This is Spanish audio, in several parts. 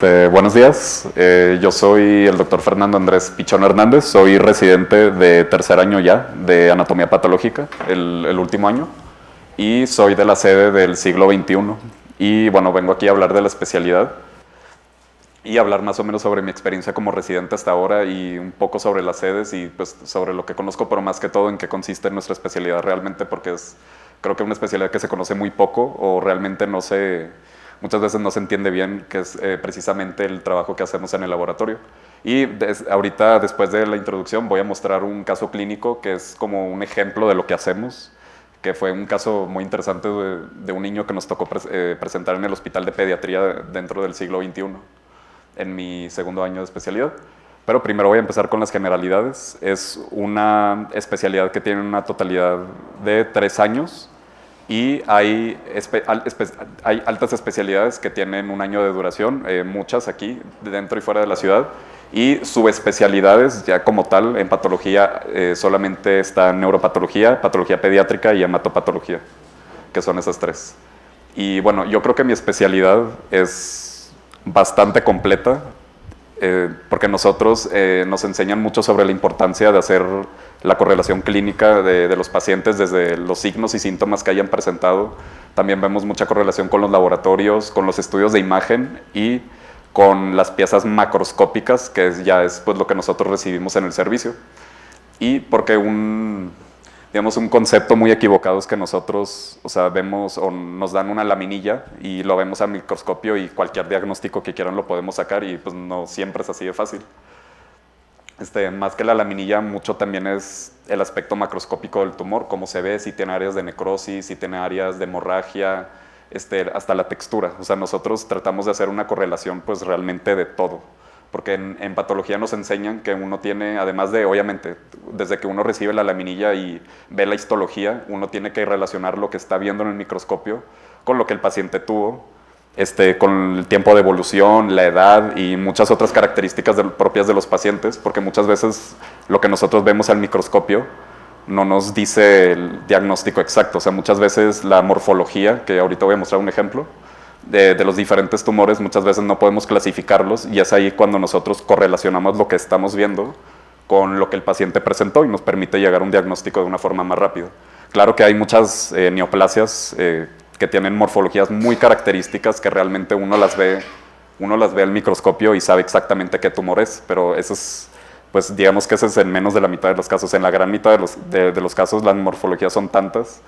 Buenos días, yo soy el doctor Fernando Andrés Pichón Hernández, soy residente de tercer año ya de anatomía patológica, el último año, y soy de la sede del siglo XXI. Y bueno, vengo aquí a hablar de la especialidad y hablar más o menos sobre mi experiencia como residente hasta ahora y un poco sobre las sedes y pues sobre lo que conozco, pero más que todo en qué consiste nuestra especialidad realmente, porque es creo que una especialidad que se conoce muy poco o realmente muchas veces no se entiende bien, que es precisamente el trabajo que hacemos en el laboratorio. Y ahorita, después de la introducción, voy a mostrar un caso clínico que es como un ejemplo de lo que hacemos, que fue un caso muy interesante de un niño que nos tocó presentar en el Hospital de Pediatría dentro del siglo XXI, en mi segundo año de especialidad. Pero primero voy a empezar con las generalidades. Es una especialidad que tiene una totalidad de 3 años y hay altas especialidades que tienen un año de duración, muchas aquí, dentro y fuera de la ciudad, y subespecialidades ya como tal, en patología solamente está neuropatología, patología pediátrica y hematopatología, que son esas tres. Y bueno, yo creo que mi especialidad es bastante completa, porque nosotros nos enseñan mucho sobre la importancia de hacer la correlación clínica de los pacientes desde los signos y síntomas que hayan presentado. También vemos mucha correlación con los laboratorios, con los estudios de imagen y con las piezas macroscópicas, que ya es pues, lo que nosotros recibimos en el servicio. Y porque digamos, un concepto muy equivocado es que nosotros, o sea, vemos o nos dan una laminilla y lo vemos al microscopio y cualquier diagnóstico que quieran lo podemos sacar y pues no siempre es así de fácil. Más que la laminilla, mucho también es el aspecto macroscópico del tumor, cómo se ve, si tiene áreas de necrosis, si tiene áreas de hemorragia, hasta la textura. O sea, nosotros tratamos de hacer una correlación pues realmente de todo, porque en patología nos enseñan que uno tiene, además de, obviamente, desde que uno recibe la laminilla y ve la histología, uno tiene que relacionar lo que está viendo en el microscopio con lo que el paciente tuvo, con el tiempo de evolución, la edad y muchas otras características propias de los pacientes, porque muchas veces lo que nosotros vemos al microscopio no nos dice el diagnóstico exacto. O sea, muchas veces la morfología, que ahorita voy a mostrar un ejemplo, de los diferentes tumores, muchas veces no podemos clasificarlos y es ahí cuando nosotros correlacionamos lo que estamos viendo con lo que el paciente presentó y nos permite llegar a un diagnóstico de una forma más rápida. Claro que hay muchas neoplasias que tienen morfologías muy características que realmente uno las ve al microscopio y sabe exactamente qué tumor es, pero eso es, pues digamos que ese es en menos de la mitad de los casos. En la gran mitad de los casos las morfologías son tantas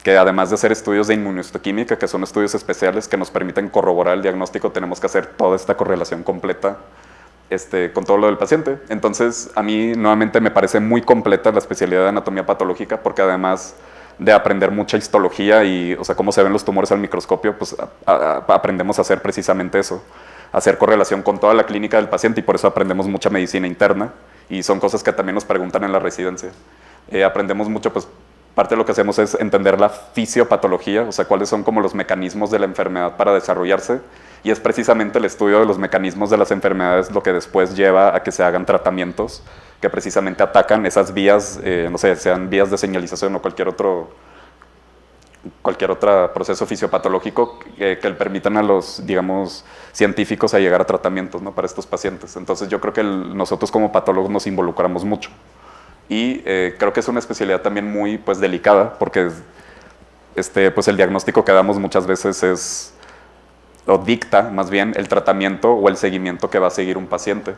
que además de hacer estudios de inmunohistoquímica, que son estudios especiales que nos permiten corroborar el diagnóstico, tenemos que hacer toda esta correlación completa con todo lo del paciente. Entonces, a mí nuevamente me parece muy completa la especialidad de anatomía patológica, porque además de aprender mucha histología y, o sea, cómo se ven los tumores al microscopio, pues aprendemos a hacer precisamente eso, hacer correlación con toda la clínica del paciente y por eso aprendemos mucha medicina interna y son cosas que también nos preguntan en la residencia. Aprendemos mucho, pues, parte de lo que hacemos es entender la fisiopatología, o sea, cuáles son como los mecanismos de la enfermedad para desarrollarse, y es precisamente el estudio de los mecanismos de las enfermedades lo que después lleva a que se hagan tratamientos que precisamente atacan esas vías, no sé, sean vías de señalización o cualquier otro proceso fisiopatológico que le permitan a los, digamos, científicos a llegar a tratamientos, ¿no?, para estos pacientes. Entonces yo creo que nosotros como patólogos nos involucramos mucho. Y creo que es una especialidad también muy pues, delicada, porque pues, el diagnóstico que damos muchas veces o dicta más bien el tratamiento o el seguimiento que va a seguir un paciente.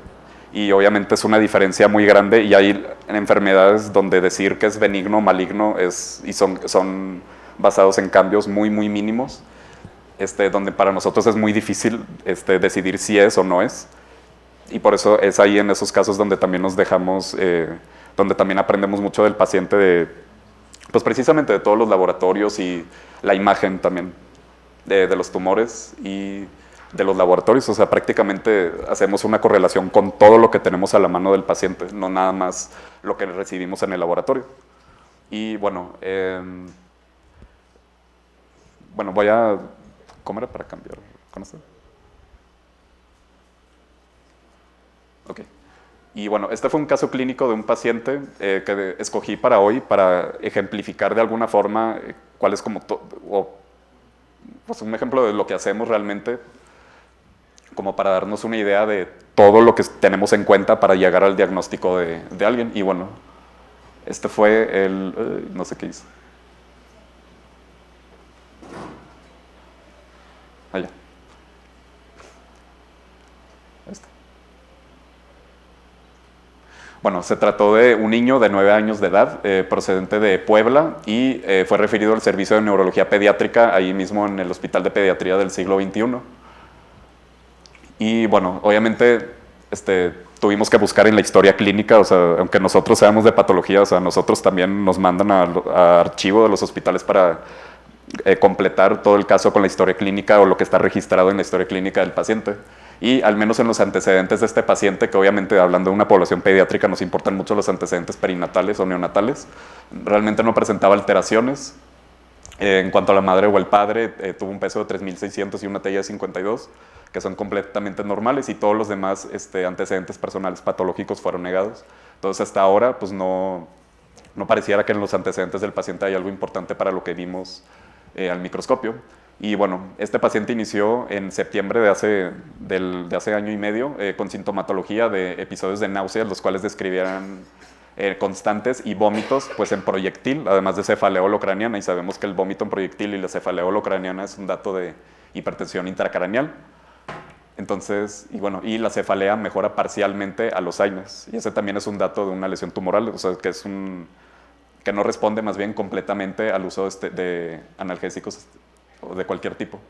Y obviamente es una diferencia muy grande y hay enfermedades donde decir que es benigno o maligno son basados en cambios muy, muy mínimos, donde para nosotros es muy difícil decidir si es o no es. Y por eso es ahí en esos casos donde también nos dejamos... donde también aprendemos mucho del paciente, pues precisamente de todos los laboratorios y la imagen también de los tumores y de los laboratorios. O sea, prácticamente hacemos una correlación con todo lo que tenemos a la mano del paciente, no nada más lo que recibimos en el laboratorio. Y bueno, voy a... ¿Cómo era para cambiar con esto? Ok. Y bueno, este fue un caso clínico de un paciente que escogí para hoy para ejemplificar de alguna forma cuál es como pues un ejemplo de lo que hacemos realmente como para darnos una idea de todo lo que tenemos en cuenta para llegar al diagnóstico de alguien. Y bueno, este fue el... no sé qué hizo. Allá. Este. Bueno, se trató de un niño de 9 años de edad, procedente de Puebla, y fue referido al servicio de neurología pediátrica, ahí mismo en el Hospital de Pediatría del siglo XXI. Y bueno, obviamente tuvimos que buscar en la historia clínica, o sea, aunque nosotros seamos de patología, o sea, nosotros también nos mandan a archivo de los hospitales para completar todo el caso con la historia clínica o lo que está registrado en la historia clínica del paciente. Y al menos en los antecedentes de este paciente, que obviamente hablando de una población pediátrica nos importan mucho los antecedentes perinatales o neonatales, realmente no presentaba alteraciones. En cuanto a la madre o el padre, tuvo un peso de 3.600 y una talla de 52, que son completamente normales, y todos los demás antecedentes personales patológicos fueron negados. Entonces hasta ahora pues no pareciera que en los antecedentes del paciente hay algo importante para lo que vimos al microscopio. Y bueno, este paciente inició en septiembre de hace año y medio con sintomatología de episodios de náuseas, los cuales describían constantes y vómitos pues en proyectil, además de cefalea holocraniana, y sabemos que el vómito en proyectil y la cefalea holocraniana es un dato de hipertensión intracraneal. Entonces, y la cefalea mejora parcialmente a los AINES, y ese también es un dato de una lesión tumoral, o sea, que no responde más bien completamente al uso de analgésicos o de cualquier tipo.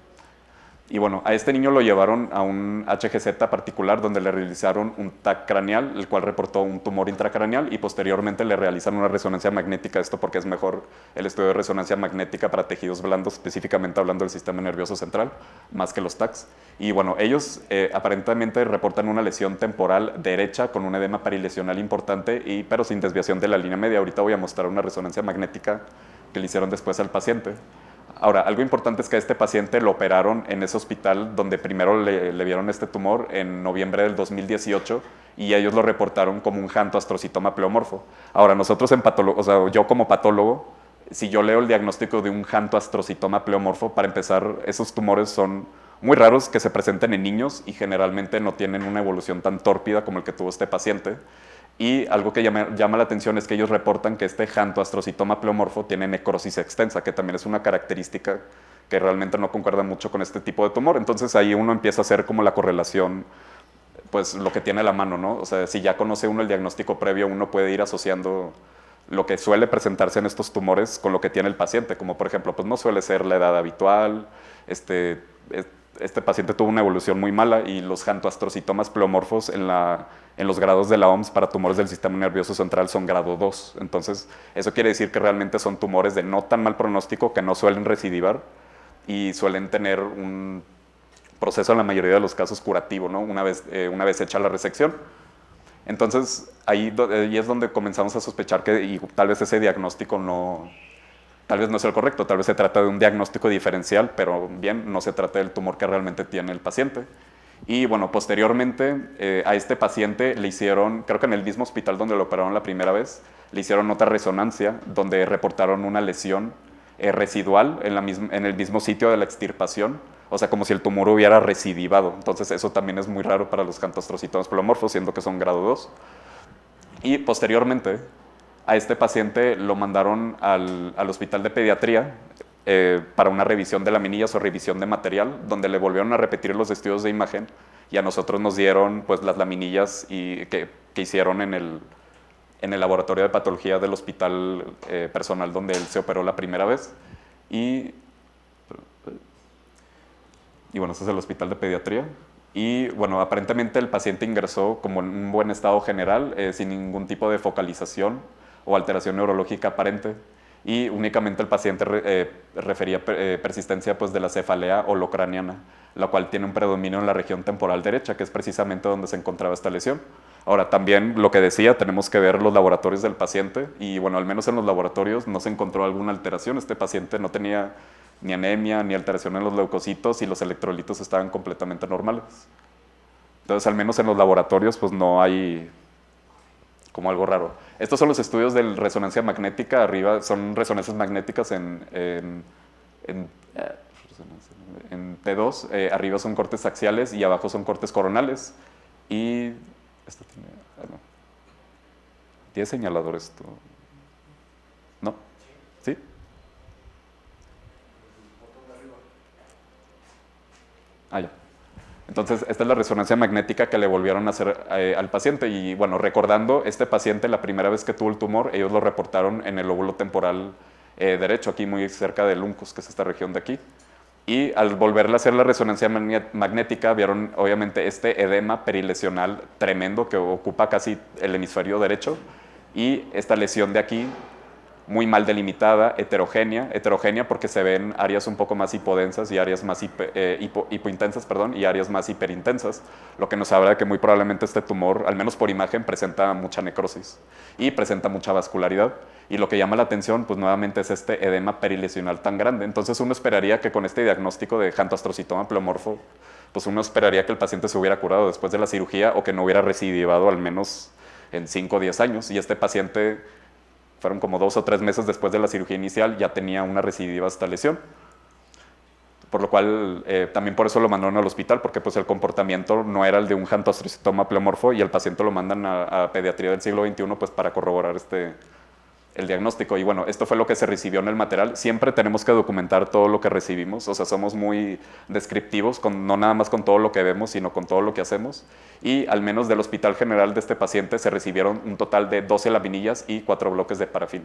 Y bueno, a este niño lo llevaron a un HGZ particular donde le realizaron un TAC craneal, el cual reportó un tumor intracraneal, y posteriormente le realizan una resonancia magnética, esto porque es mejor el estudio de resonancia magnética para tejidos blandos, específicamente hablando del sistema nervioso central, más que los TACs. Y bueno, ellos aparentemente reportan una lesión temporal derecha con un edema perilesional importante, pero sin desviación de la línea media. Ahorita voy a mostrar una resonancia magnética que le hicieron después al paciente. Ahora, algo importante es que a este paciente lo operaron en ese hospital donde primero le vieron este tumor en noviembre del 2018, y ellos lo reportaron como un jantoastrocitoma pleomorfo. Ahora, nosotros o sea, yo como patólogo, si yo leo el diagnóstico de un jantoastrocitoma pleomorfo, para empezar, esos tumores son muy raros que se presenten en niños y generalmente no tienen una evolución tan tórpida como el que tuvo este paciente. Y algo que llama la atención es que ellos reportan que este jantoastrocitoma pleomorfo tiene necrosis extensa, que también es una característica que realmente no concuerda mucho con este tipo de tumor. Entonces ahí uno empieza a hacer como la correlación, pues lo que tiene a la mano, ¿no? O sea, si ya conoce uno el diagnóstico previo, uno puede ir asociando lo que suele presentarse en estos tumores con lo que tiene el paciente, como por ejemplo, pues no suele ser la edad habitual, este paciente tuvo una evolución muy mala, y los jantoastrocitomas pleomorfos en los grados de la OMS para tumores del sistema nervioso central son grado 2. Entonces, eso quiere decir que realmente son tumores de no tan mal pronóstico, que no suelen recidivar y suelen tener un proceso en la mayoría de los casos curativo, ¿no? Una vez hecha la resección. Entonces, ahí es donde comenzamos a sospechar que tal vez ese diagnóstico tal vez no es el correcto, tal vez se trata de un diagnóstico diferencial, pero bien, no se trata del tumor que realmente tiene el paciente. Y bueno, posteriormente a este paciente le hicieron, creo que en el mismo hospital donde lo operaron la primera vez, le hicieron otra resonancia donde reportaron una lesión residual en el mismo sitio de la extirpación, o sea, como si el tumor hubiera recidivado. Entonces eso también es muy raro para los jantoastrocitomas pleomorfos, siendo que son grado 2. Y posteriormente a este paciente lo mandaron al hospital de pediatría para una revisión de laminillas o revisión de material, donde le volvieron a repetir los estudios de imagen, y a nosotros nos dieron pues las laminillas que hicieron en el laboratorio de patología del hospital personal donde él se operó la primera vez. Y bueno, ese es el hospital de pediatría. Y bueno, aparentemente el paciente ingresó como en un buen estado general, sin ningún tipo de focalización o alteración neurológica aparente, y únicamente el paciente refería persistencia pues, de la cefalea holocraniana, la cual tiene un predominio en la región temporal derecha, que es precisamente donde se encontraba esta lesión. Ahora, también lo que decía, tenemos que ver los laboratorios del paciente, y bueno, al menos en los laboratorios no se encontró alguna alteración. Este paciente no tenía ni anemia, ni alteración en los leucocitos, y los electrolitos estaban completamente normales. Entonces, al menos en los laboratorios, pues no hay como algo raro. Estos son los estudios de resonancia magnética. Arriba son resonancias magnéticas resonancia. En T2, arriba son cortes axiales y abajo son cortes coronales. Y esto tiene, no. ¿Tiene señalador esto? ¿No? ¿Sí? Ah, ya. Entonces, esta es la resonancia magnética que le volvieron a hacer al paciente. Y bueno, recordando, este paciente, la primera vez que tuvo el tumor, ellos lo reportaron en el lóbulo temporal derecho, aquí muy cerca del uncus, que es esta región de aquí. Y al volverle a hacer la resonancia magnética, vieron obviamente este edema perilesional tremendo que ocupa casi el hemisferio derecho. Y esta lesión de aquí, muy mal delimitada, heterogénea porque se ven áreas un poco más hipodensas y áreas más hipointensas, perdón, y áreas más hiperintensas, lo que nos habla de que muy probablemente este tumor, al menos por imagen, presenta mucha necrosis y presenta mucha vascularidad. Y lo que llama la atención, pues nuevamente es este edema perilesional tan grande. Entonces uno esperaría que con este diagnóstico de jantoastrocitoma pleomorfo, pues uno esperaría que el paciente se hubiera curado después de la cirugía o que no hubiera recidivado al menos en 5 o 10 años. Y este paciente, fueron como 2 o 3 meses después de la cirugía inicial, ya tenía una recidiva esta lesión. Por lo cual, también por eso lo mandaron al hospital, porque pues el comportamiento no era el de un jantoastrocitoma pleomorfo y el paciente lo mandan a pediatría del siglo XXI pues para corroborar el diagnóstico. Y bueno, esto fue lo que se recibió en el material. Siempre tenemos que documentar todo lo que recibimos, o sea, somos muy descriptivos, no nada más con todo lo que vemos, sino con todo lo que hacemos. Y al menos del hospital general de este paciente se recibieron un total de 12 laminillas y 4 bloques de parafina.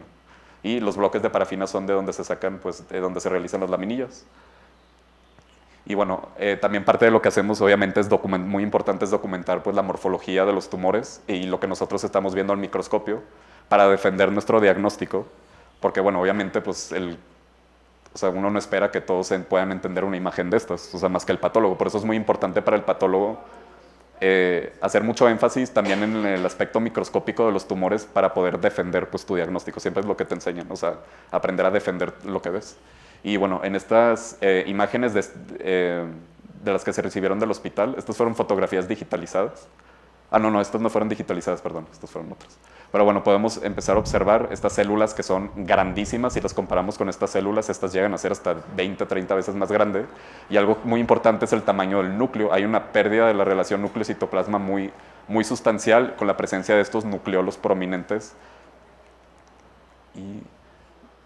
Y los bloques de parafina son de donde se sacan, pues, de donde se realizan las laminillas. Y bueno, también parte de lo que hacemos obviamente es muy importante es documentar pues, la morfología de los tumores y lo que nosotros estamos viendo al microscopio para defender nuestro diagnóstico, porque bueno, obviamente pues o sea, uno no espera que todos puedan entender una imagen de estas, o sea, más que el patólogo. Por eso es muy importante para el patólogo hacer mucho énfasis también en el aspecto microscópico de los tumores para poder defender pues, tu diagnóstico. Siempre es lo que te enseñan, o sea, aprender a defender lo que ves. Y bueno, en estas imágenes de las que se recibieron del hospital, estas fueron fotografías digitalizadas. Ah, no, estas no fueron digitalizadas, perdón, estas fueron otras. Pero bueno, podemos empezar a observar estas células que son grandísimas. Si las comparamos con estas células, estas llegan a ser hasta 20, 30 veces más grande. Y algo muy importante es el tamaño del núcleo. Hay una pérdida de la relación núcleo-citoplasma muy, muy sustancial con la presencia de estos nucleolos prominentes. Y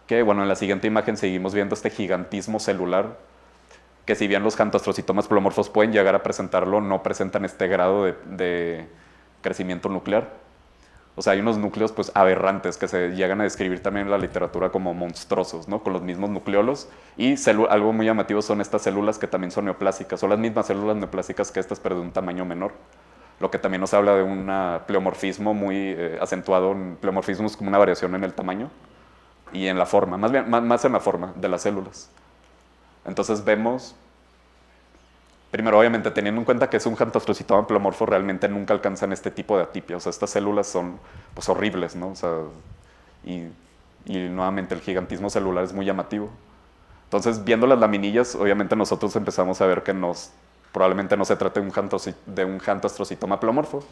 que, bueno, en la siguiente imagen seguimos viendo este gigantismo celular, que si bien los jantoastrocitomas pleomorfos pueden llegar a presentarlo, no presentan este grado de crecimiento nuclear. O sea, hay unos núcleos pues aberrantes que se llegan a describir también en la literatura como monstruosos, ¿no? Con los mismos nucleolos. Y algo muy llamativo son estas células que también son neoplásicas. Son las mismas células neoplásicas que estas, pero de un tamaño menor. Lo que también nos habla de un pleomorfismo muy acentuado. Pleomorfismo es como una variación en el tamaño y en la forma, más bien más en la forma de las células. Entonces vemos, primero obviamente teniendo en cuenta que es un jantoastrocitoma pleomorfo, realmente nunca alcanzan este tipo de atipia. O sea, estas células son pues horribles, ¿no? O sea, y nuevamente el gigantismo celular es muy llamativo. Entonces, viendo las laminillas, obviamente nosotros empezamos a ver que probablemente no se trate de un jantoastrocitoma pleomorfo.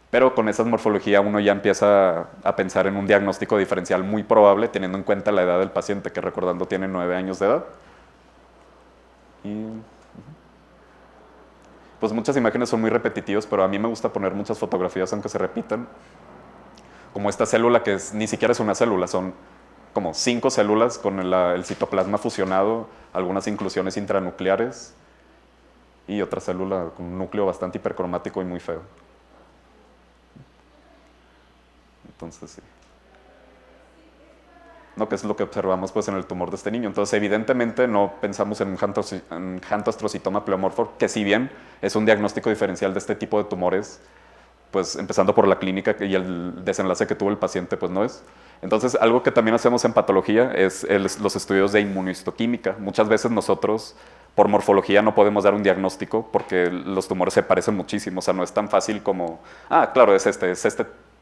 Pero con esa morfología uno ya empieza a pensar en un diagnóstico diferencial muy probable, teniendo en cuenta la edad del paciente, que recordando tiene 9 años de edad. Y pues muchas imágenes son muy repetitivas, pero a mí me gusta poner muchas fotografías aunque se repitan. Como esta célula que ni siquiera es una célula, son como 5 células con el citoplasma fusionado, algunas inclusiones intranucleares y otra célula con un núcleo bastante hipercromático y muy feo. Entonces, sí. ¿No? Que es lo que observamos pues, en el tumor de este niño. Entonces, evidentemente no pensamos en un jantoastrocitoma pleomorfo, que si bien es un diagnóstico diferencial de este tipo de tumores, pues empezando por la clínica y el desenlace que tuvo el paciente, pues no es. Entonces, algo que también hacemos en patología es los estudios de inmunohistoquímica. Muchas veces nosotros, por morfología, no podemos dar un diagnóstico porque los tumores se parecen muchísimo. O sea, no es tan fácil como, claro, es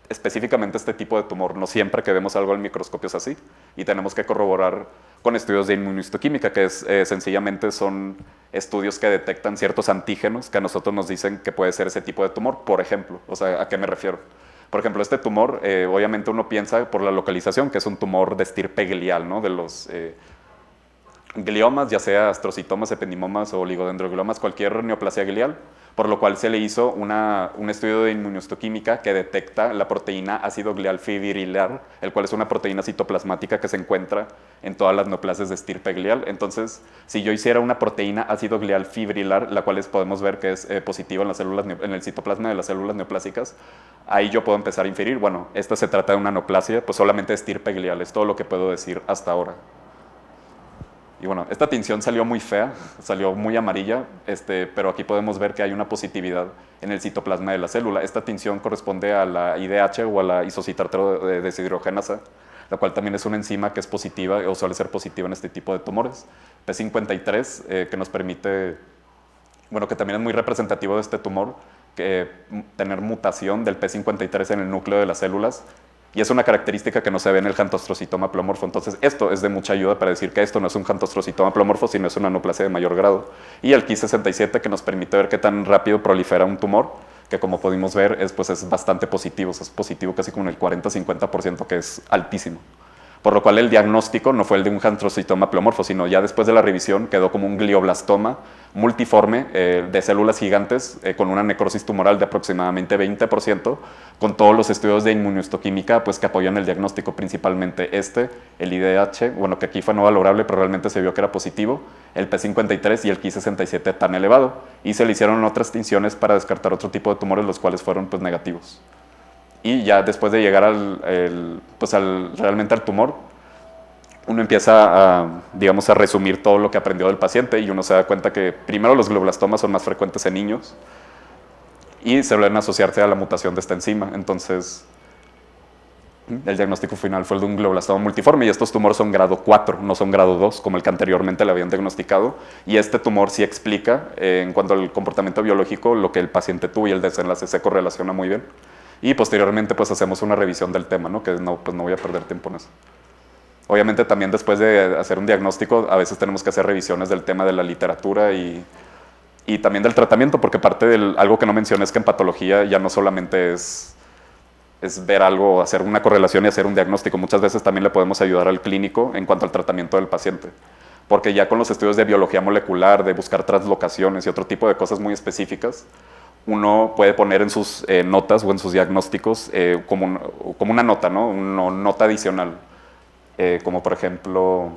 específicamente este tipo de tumor. No siempre que vemos algo al microscopio es así. Y tenemos que corroborar con estudios de inmunohistoquímica, que sencillamente son estudios que detectan ciertos antígenos que a nosotros nos dicen que puede ser ese tipo de tumor. Por ejemplo, o sea, ¿a qué me refiero? Por ejemplo, este tumor, obviamente uno piensa por la localización que es un tumor de estirpe glial, ¿no? De los gliomas, ya sea astrocitomas, ependimomas o oligodendrogliomas, cualquier neoplasia glial, por lo cual se le hizo un estudio de inmunohistoquímica que detecta la proteína ácido glial fibrilar, el cual es una proteína citoplasmática que se encuentra en todas las neoplasias de estirpe glial. Entonces, si yo hiciera una proteína ácido glial fibrilar, la cual podemos ver que es positiva en las células, en el citoplasma de las células neoplásicas, ahí yo puedo empezar a inferir, bueno, esta se trata de una neoplasia, pues solamente de estirpe glial, es todo lo que puedo decir hasta ahora. Y bueno, esta tinción salió muy fea, salió muy amarilla, pero aquí podemos ver que hay una positividad en el citoplasma de la célula. Esta tinción corresponde a la IDH o a la isocitartero deshidrogenasa, la cual también es una enzima que es positiva o suele ser positiva en este tipo de tumores. P53, que nos permite, bueno, que también es muy representativo de este tumor, tener mutación del P53 en el núcleo de las células, y es una característica que no se ve en el jantostrocitoma pleomorfo. Entonces, esto es de mucha ayuda para decir que esto no es un jantostrocitoma pleomorfo, sino es una neoplasia de mayor grado. Y el Ki67, que nos permite ver qué tan rápido prolifera un tumor, que como pudimos ver, es bastante positivo. Es positivo casi como en el 40-50%, que es altísimo. Por lo cual el diagnóstico no fue el de un jantostrocitoma pleomorfo, sino ya después de la revisión quedó como un glioblastoma multiforme de células gigantes con una necrosis tumoral de aproximadamente 20%, con todos los estudios de inmunohistoquímica pues, que apoyan el diagnóstico, principalmente el IDH, bueno, que aquí fue no valorable, pero realmente se vio que era positivo, el P53 y el Ki67 tan elevado, y se le hicieron otras tinciones para descartar otro tipo de tumores, los cuales fueron pues, negativos. Y ya después de llegar realmente al tumor, uno empieza a resumir todo lo que aprendió del paciente y uno se da cuenta que primero los glioblastomas son más frecuentes en niños y se suelen asociarse a la mutación de esta enzima. Entonces, el diagnóstico final fue el de un glioblastoma multiforme y estos tumores son grado 4, no son grado 2, como el que anteriormente le habían diagnosticado. Y este tumor sí explica, en cuanto al comportamiento biológico, lo que el paciente tuvo y el desenlace se correlaciona muy bien. Y posteriormente pues hacemos una revisión del tema, ¿no? Que no voy a perder tiempo en eso. Obviamente también después de hacer un diagnóstico a veces tenemos que hacer revisiones del tema de la literatura y también del tratamiento, porque parte de algo que no mencioné es que en patología ya no solamente es ver algo, hacer una correlación y hacer un diagnóstico, muchas veces también le podemos ayudar al clínico en cuanto al tratamiento del paciente. Porque ya con los estudios de biología molecular, de buscar translocaciones y otro tipo de cosas muy específicas, uno puede poner en sus notas o en sus diagnósticos como una nota, ¿no? Una nota adicional. Como por ejemplo,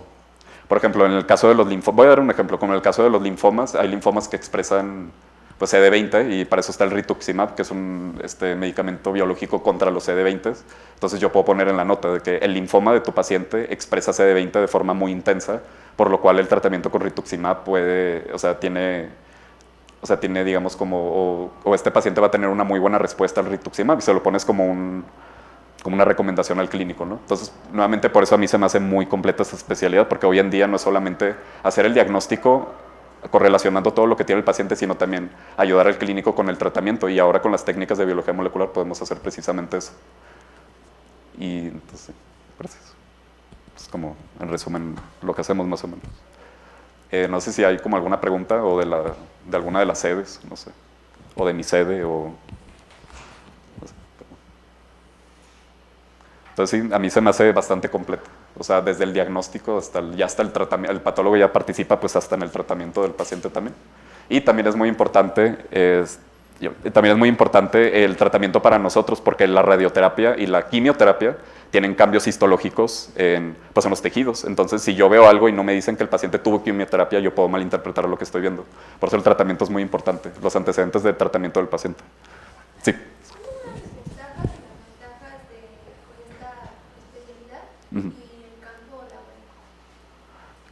en el caso de los linfomas, voy a dar un ejemplo, como en el caso de los linfomas, hay linfomas que expresan pues, CD20 y para eso está el rituximab, que es un medicamento biológico contra los CD20. Entonces yo puedo poner en la nota de que el linfoma de tu paciente expresa CD20 de forma muy intensa, por lo cual el tratamiento con rituximab tiene, digamos, como, o este paciente va a tener una muy buena respuesta al rituximab y se lo pones como una recomendación al clínico, ¿no? Entonces, nuevamente, por eso a mí se me hace muy completa esta especialidad, porque hoy en día no es solamente hacer el diagnóstico correlacionando todo lo que tiene el paciente, sino también ayudar al clínico con el tratamiento, y ahora con las técnicas de biología molecular podemos hacer precisamente eso. Y entonces, gracias. Es como, en resumen, lo que hacemos más o menos. No sé si hay como alguna pregunta o de alguna de las sedes, no sé, o de mi sede, o... No sé. Entonces sí, a mí se me hace bastante completo. O sea, desde el diagnóstico hasta el tratamiento, el patólogo ya participa pues hasta en el tratamiento del paciente también. Y también es muy importante, el tratamiento para nosotros, porque la radioterapia y la quimioterapia tienen cambios histológicos en los tejidos. Entonces, si yo veo algo y no me dicen que el paciente tuvo quimioterapia, yo puedo malinterpretar lo que estoy viendo. Por eso el tratamiento es muy importante, los antecedentes de tratamiento del paciente. Sí. Uh-huh.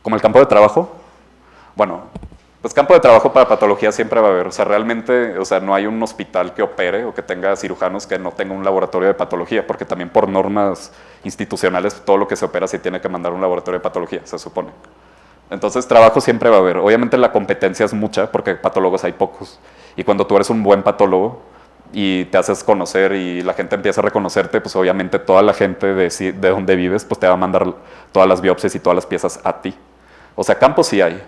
¿Como el campo de trabajo? Bueno, pues campo de trabajo para patología siempre va a haber. O sea, realmente, no hay un hospital que opere o que tenga cirujanos que no tenga un laboratorio de patología, porque también por normas institucionales todo lo que se opera se tiene que mandar a un laboratorio de patología, se supone. Entonces, trabajo siempre va a haber. Obviamente la competencia es mucha, porque patólogos hay pocos. Y cuando tú eres un buen patólogo y te haces conocer y la gente empieza a reconocerte, pues obviamente toda la gente de donde vives pues te va a mandar todas las biopsias y todas las piezas a ti. O sea, campo sí hay,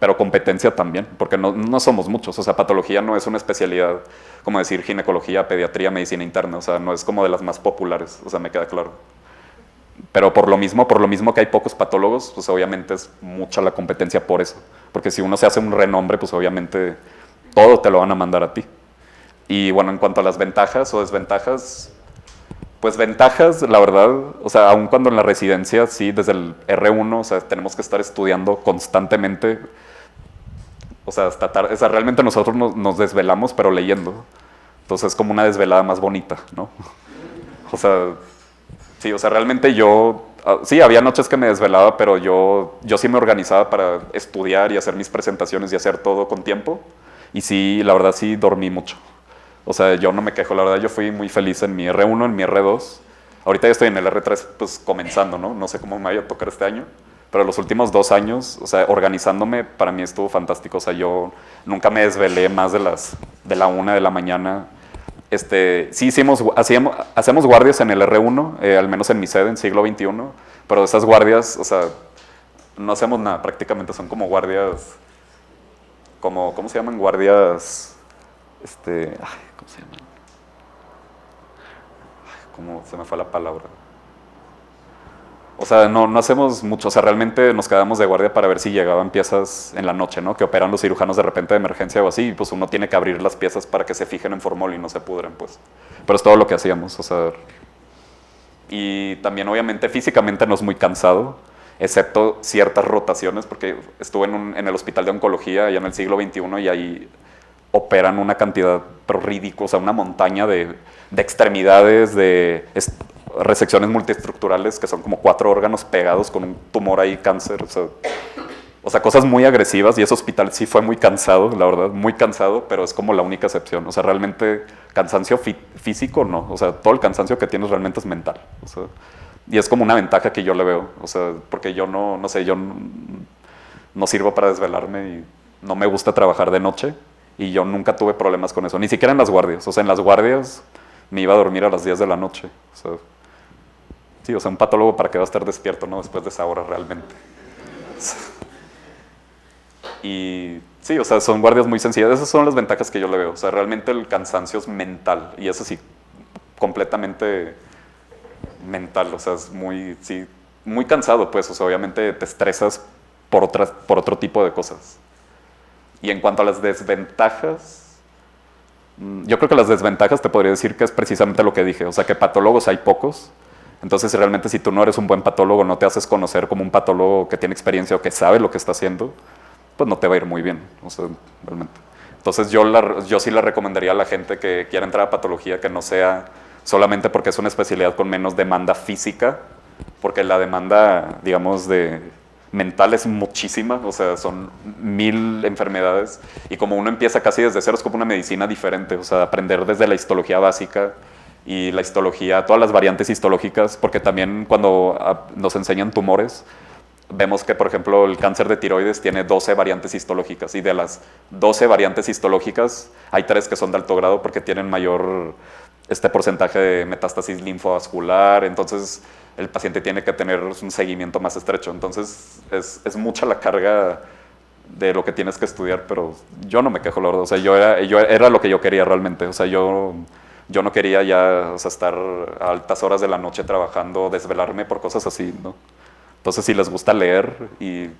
pero competencia también, porque no somos muchos. O sea, patología no es una especialidad como decir ginecología, pediatría, medicina interna. O sea, no es como de las más populares, o sea, me queda claro. Pero por lo mismo que hay pocos patólogos, pues obviamente es mucha la competencia por eso. Porque si uno se hace un renombre, pues obviamente todo te lo van a mandar a ti. Y bueno, en cuanto a las ventajas o desventajas, pues ventajas, la verdad, o sea, aun cuando en la residencia, sí, desde el R1, o sea, tenemos que estar estudiando constantemente, o sea, hasta tarde, o sea, realmente nosotros nos desvelamos, pero leyendo. Entonces es como una desvelada más bonita, ¿no? O sea, sí, o sea, realmente yo, sí, había noches que me desvelaba, pero yo sí me organizaba para estudiar y hacer mis presentaciones y hacer todo con tiempo. Y sí, la verdad sí dormí mucho. O sea, yo no me quejo, la verdad yo fui muy feliz en mi R1, en mi R2. Ahorita ya estoy en el R3, pues comenzando, ¿no? No sé cómo me vaya a tocar este año. Pero los últimos 2 años, o sea, organizándome, para mí estuvo fantástico. O sea, yo nunca me desvelé más de la 1 de la mañana. Sí hacemos guardias en el R1, al menos en mi sede, en siglo XXI, pero esas guardias, o sea, no hacemos nada, prácticamente son como guardias, ¿cómo se llaman? Guardias, ¿cómo se llaman? ¿Cómo se me fue la palabra? O sea, no hacemos mucho, o sea, realmente nos quedamos de guardia para ver si llegaban piezas en la noche, ¿no? Que operan los cirujanos de repente de emergencia o así, y pues uno tiene que abrir las piezas para que se fijen en formol y no se pudren, pues. Pero es todo lo que hacíamos, o sea. Y también, obviamente, físicamente no es muy cansado, excepto ciertas rotaciones, porque estuve en el hospital de oncología allá en el siglo XXI y ahí operan una cantidad, pero ridícula, o sea, una montaña de extremidades, resecciones multiestructurales que son como 4 órganos pegados con un tumor ahí, cáncer, o sea, cosas muy agresivas y ese hospital sí fue muy cansado, la verdad, muy cansado, pero es como la única excepción, o sea, realmente cansancio físico no, o sea, todo el cansancio que tienes realmente es mental, o sea, y es como una ventaja que yo le veo, o sea, porque yo no sé, yo no sirvo para desvelarme y no me gusta trabajar de noche y yo nunca tuve problemas con eso, ni siquiera en las guardias, o sea, en las guardias me iba a dormir a las 10 de la noche, o sea, sí, o sea, un patólogo para que va a estar despierto, ¿no? Después de esa hora realmente. Y sí, o sea, son guardias muy sencillas. Esas son las ventajas que yo le veo. O sea, realmente el cansancio es mental. Y eso sí, completamente mental. O sea, es muy, sí, muy cansado, pues. O sea, obviamente te estresas por otro tipo de cosas. Y en cuanto a las desventajas, yo creo que las desventajas te podría decir que es precisamente lo que dije. O sea, que patólogos hay pocos. Entonces, realmente si tú no eres un buen patólogo, no te haces conocer como un patólogo que tiene experiencia o que sabe lo que está haciendo, pues no te va a ir muy bien, o sea, realmente. Entonces, yo sí le recomendaría a la gente que quiera entrar a patología que no sea solamente porque es una especialidad con menos demanda física, porque la demanda, digamos, de mental es muchísima, o sea, son 1000 enfermedades, y como uno empieza casi desde cero, es como una medicina diferente, o sea, aprender desde la histología básica, y la histología, todas las variantes histológicas, porque también cuando nos enseñan tumores, vemos que, por ejemplo, el cáncer de tiroides tiene 12 variantes histológicas, y de las 12 variantes histológicas, hay 3 que son de alto grado porque tienen mayor porcentaje de metástasis linfovascular, entonces el paciente tiene que tener un seguimiento más estrecho. Entonces es mucha la carga de lo que tienes que estudiar, pero yo no me quejo, la verdad. O sea, yo era lo que yo quería realmente. O sea, yo no quería ya, o sea, estar a altas horas de la noche trabajando, desvelarme por cosas así, ¿no? Entonces, si les gusta leer y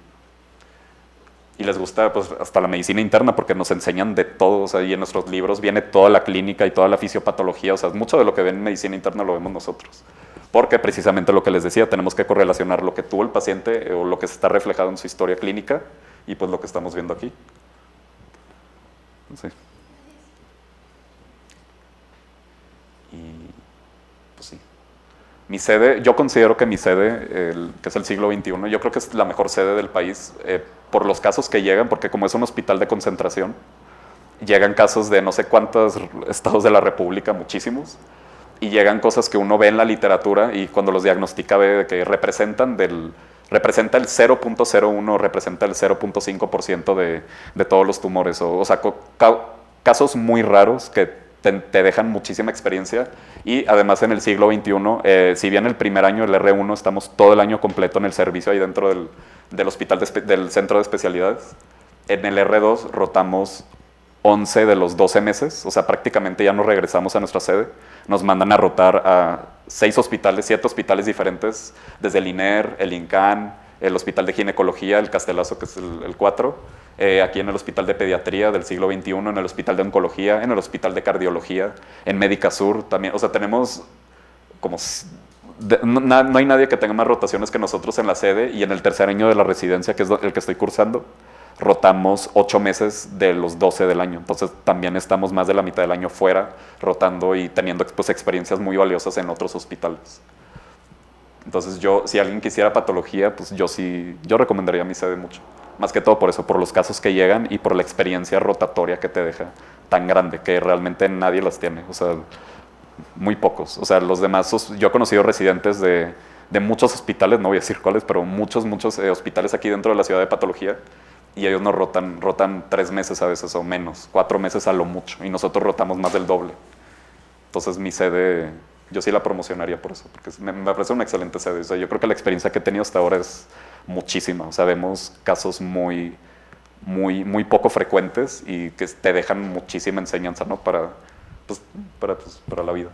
les gusta, pues, hasta la medicina interna, porque nos enseñan de todo, o sea, y en nuestros libros viene toda la clínica y toda la fisiopatología, o sea, mucho de lo que ven en medicina interna lo vemos nosotros. Porque precisamente lo que les decía, tenemos que correlacionar lo que tuvo el paciente o lo que se está reflejado en su historia clínica y pues lo que estamos viendo aquí. Sí. Y pues sí. Mi sede, yo considero que mi sede, que es el siglo XXI, yo creo que es la mejor sede del país por los casos que llegan, porque como es un hospital de concentración, llegan casos de no sé cuántos estados de la República, muchísimos, y llegan cosas que uno ve en la literatura y cuando los diagnostica ve que representa el 0.01, representa el 0.5% de todos los tumores, o sea, casos muy raros que te dejan muchísima experiencia y además en el siglo XXI, si bien el primer año, el R1, estamos todo el año completo en el servicio ahí dentro del hospital, del centro de especialidades, en el R2 rotamos 11 de los 12 meses, o sea, prácticamente ya nos regresamos a nuestra sede. Nos mandan a rotar a 6 hospitales, 7 hospitales diferentes, desde el INER, el INCAN, el Hospital de Ginecología, el Castelazo, que es el 4, aquí en el Hospital de Pediatría del siglo XXI, en el Hospital de Oncología, en el Hospital de Cardiología, en Médica Sur también. O sea, tenemos como... no hay nadie que tenga más rotaciones que nosotros en la sede, y en el tercer año de la residencia, que es el que estoy cursando, rotamos 8 meses de los 12 del año. Entonces también estamos más de la mitad del año fuera, rotando y teniendo pues, experiencias muy valiosas en otros hospitales. Entonces si alguien quisiera patología, pues yo recomendaría mi sede mucho. Más que todo por eso, por los casos que llegan y por la experiencia rotatoria que te deja tan grande, que realmente nadie las tiene. O sea, muy pocos. O sea, los demás, yo he conocido residentes de muchos hospitales, no voy a decir cuáles, pero muchos hospitales aquí dentro de la ciudad de patología, y ellos nos rotan 3 meses a veces o menos, 4 meses a lo mucho, y nosotros rotamos más del doble. Entonces mi sede, yo sí la promocionaría por eso, porque me parece una excelente sede. O sea, yo creo que la experiencia que he tenido hasta ahora es muchísima. O sea, vemos casos muy poco frecuentes y que te dejan muchísima enseñanza, ¿no? Para la vida.